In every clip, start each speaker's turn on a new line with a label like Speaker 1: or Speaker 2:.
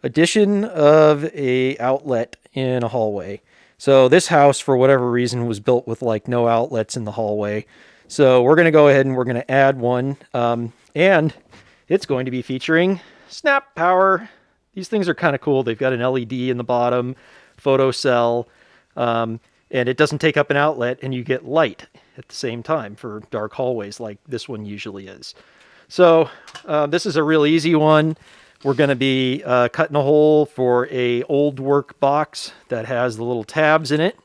Speaker 1: addition of a outlet in a hallway. So this house, for whatever reason, was built with like no outlets in the hallway. So we're going to go ahead and we're going to add one. And it's going to be featuring Snap Power. These things are kind of cool. They've got an LED in the bottom, photocell, and it doesn't take up an outlet, and you get light at the same time for dark hallways like this one usually is. So this is a real easy one. We're going to be cutting a hole for a old work box that has the little tabs in it.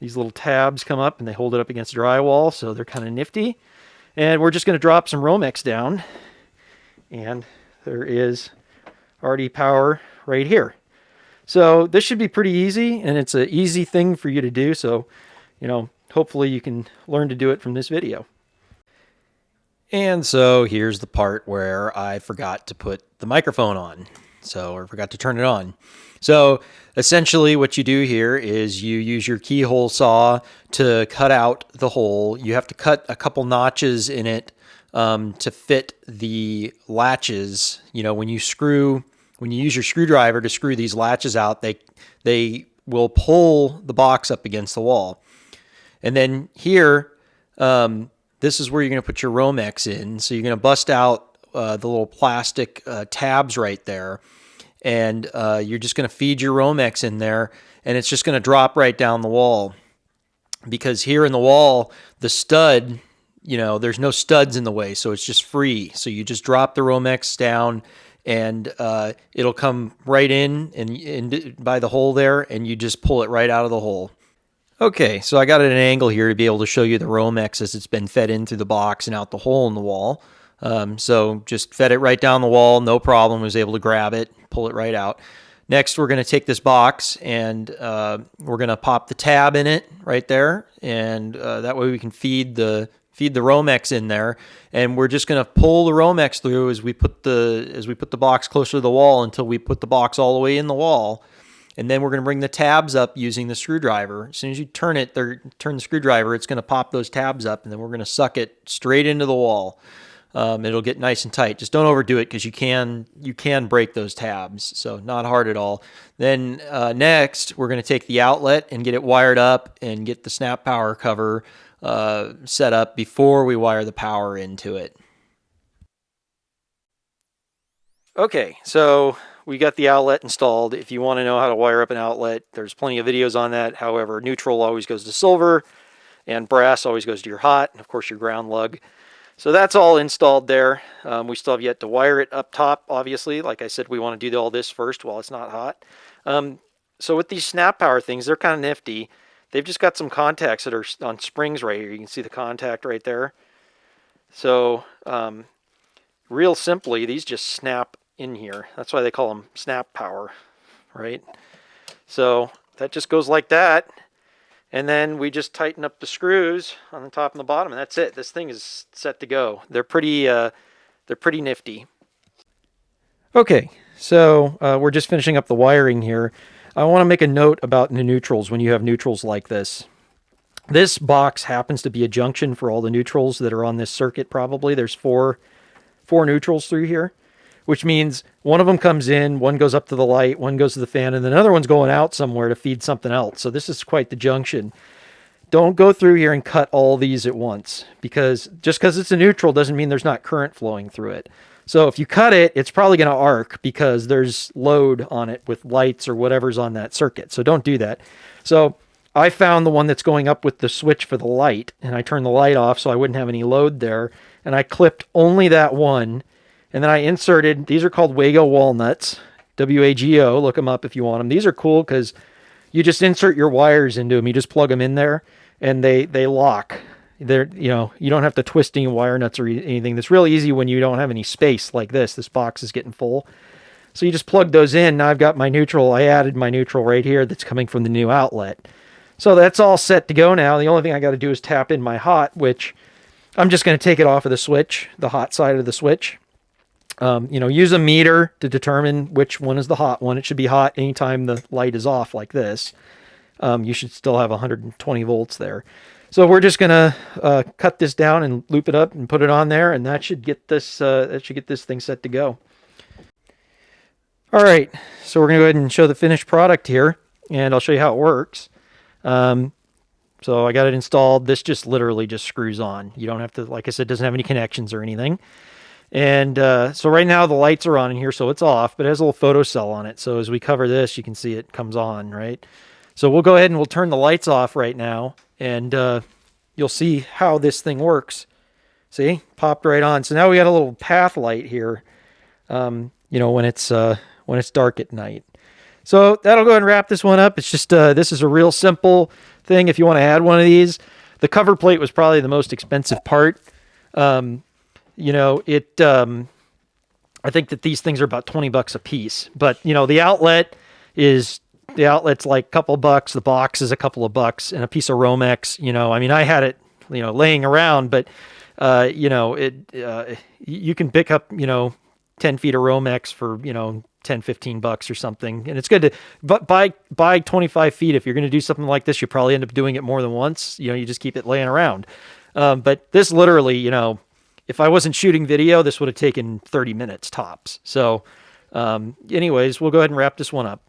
Speaker 1: These little tabs come up and they hold it up against drywall, so they're kind of nifty. And we're just going to drop some Romex down. And there is RD power right here. So this should be pretty easy, and it's an easy thing for you to do. So, hopefully you can learn to do it from this video. And so here's the part where I forgot to put the microphone on. Or forgot to turn it on. So essentially what you do here is you use your keyhole saw to cut out the hole. You have to cut a couple notches in it to fit the latches. When you use your screwdriver to screw these latches out, they will pull the box up against the wall. And then here, this is where you're going to put your Romex in. So you're going to bust out the little plastic tabs right there. And you're just going to feed your Romex in there, and it's just going to drop right down the wall. Because here in the wall, the stud, there's no studs in the way, so it's just free. So you just drop the Romex down, and it'll come right in by the hole there, and you just pull it right out of the hole. Okay, so I got it at an angle here to be able to show you the Romex as it's been fed in through the box and out the hole in the wall. So just fed it right down the wall, no problem. Was able to grab it, pull it right out. Next, we're going to take this box and we're going to pop the tab in it right there, and that way we can feed the Romex in there. And we're just going to pull the Romex through as we put the box closer to the wall until we put the box all the way in the wall. And then we're going to bring the tabs up using the screwdriver. As soon as you turn the screwdriver, it's going to pop those tabs up, and then we're going to suck it straight into the wall. It'll get nice and tight. Just don't overdo it, because you can break those tabs. So not hard at all. Then next, we're going to take the outlet and get it wired up and get the Snap Power cover set up before we wire the power into it. Okay, so we got the outlet installed. If you want to know how to wire up an outlet, there's plenty of videos on that. However, neutral always goes to silver, and brass always goes to your hot, and of course your ground lug. So that's all installed there. We still have yet to wire it up top, obviously. Like I said, we want to do all this first while it's not hot. So with these Snap Power things, they're kind of nifty. They've just got some contacts that are on springs right here. You can see the contact right there. So real simply, these just snap in here. That's why they call them Snap Power, right? So that just goes like that. And then we just tighten up the screws on the top and the bottom, and that's it. This thing is set to go. They're pretty nifty. Okay, so we're just finishing up the wiring here. I want to make a note about the neutrals when you have neutrals like this. This box happens to be a junction for all the neutrals that are on this circuit probably. There's four neutrals through here, which means one of them comes in, one goes up to the light, one goes to the fan, and another one's going out somewhere to feed something else. So this is quite the junction. Don't go through here and cut all these at once, because just because it's a neutral doesn't mean there's not current flowing through it. So if you cut it, it's probably going to arc because there's load on it with lights or whatever's on that circuit. So don't do that. So I found the one that's going up with the switch for the light, and I turned the light off so I wouldn't have any load there, and I clipped only that one. And then I inserted, these are called Wago walnuts, W-A-G-O, look them up if you want them. These are cool because you just insert your wires into them, you just plug them in there, and they lock. You don't have to twist any wire nuts or anything. That's real easy when you don't have any space like this. This box is getting full. So you just plug those in. Now I've got my neutral. I added my neutral right here that's coming from the new outlet. So that's all set to go now. The only thing I got to do is tap in my hot, which I'm just going to take it off of the switch, the hot side of the switch. Use a meter to determine which one is the hot one. It should be hot anytime the light is off like this. You should still have 120 volts there. So we're just going to cut this down and loop it up and put it on there, and that should get this thing set to go. All right, so we're going to go ahead and show the finished product here, and I'll show you how it works. So I got it installed. This just literally just screws on. You don't have to, like I said, it doesn't have any connections or anything. And so right now the lights are on in here, so it's off, but it has a little photocell on it. So as we cover this, you can see it comes on, right? So we'll go ahead and we'll turn the lights off right now, and you'll see how this thing works. See, popped right on. So now we got a little path light here, when it's dark at night. So that'll go ahead and wrap this one up. It's just, this is a real simple thing if you want to add one of these. The cover plate was probably the most expensive part. I think that these things are about $20 a piece, but the outlet's like a couple bucks. The box is a couple of bucks, and a piece of Romex, I had it, laying around, but, you can pick up, 10 feet of Romex for, 10, 15 bucks or something. And it's good to buy 25 feet. If you're going to do something like this, you probably end up doing it more than once. You just keep it laying around. But this literally, if I wasn't shooting video, this would have taken 30 minutes tops. So anyways, we'll go ahead and wrap this one up.